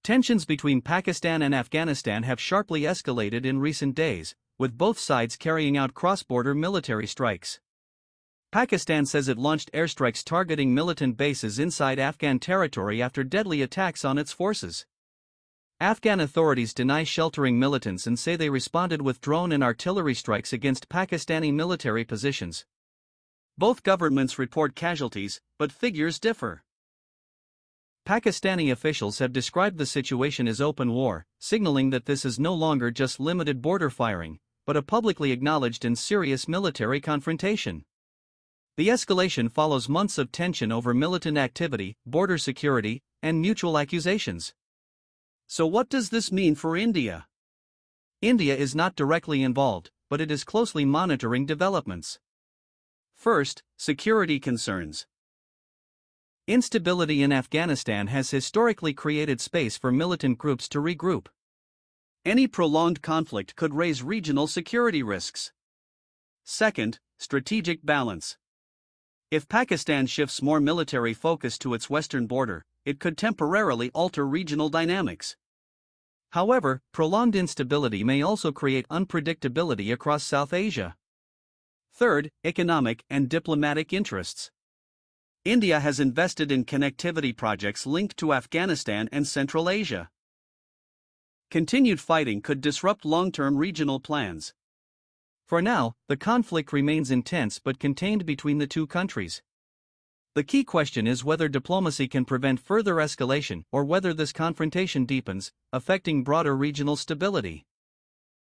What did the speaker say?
Tensions between Pakistan and Afghanistan have sharply escalated in recent days, with both sides carrying out cross-border military strikes. Pakistan says it launched airstrikes targeting militant bases inside Afghan territory after deadly attacks on its forces. Afghan authorities deny sheltering militants and say they responded with drone and artillery strikes against Pakistani military positions. Both governments report casualties, but figures differ. Pakistani officials have described the situation as open war, signaling that this is no longer just limited border firing, but a publicly acknowledged and serious military confrontation. The escalation follows months of tension over militant activity, border security, and mutual accusations. So what does this mean for India? India is not directly involved, but it is closely monitoring developments. First, security concerns. Instability in Afghanistan has historically created space for militant groups to regroup. Any prolonged conflict could raise regional security risks. Second, strategic balance. If Pakistan shifts more military focus to its western border, it could temporarily alter regional dynamics. However, prolonged instability may also create unpredictability across South Asia. Third, economic and diplomatic interests. India has invested in connectivity projects linked to Afghanistan and Central Asia. Continued fighting could disrupt long-term regional plans. For now, the conflict remains intense but contained between the two countries. The key question is whether diplomacy can prevent further escalation or whether this confrontation deepens, affecting broader regional stability.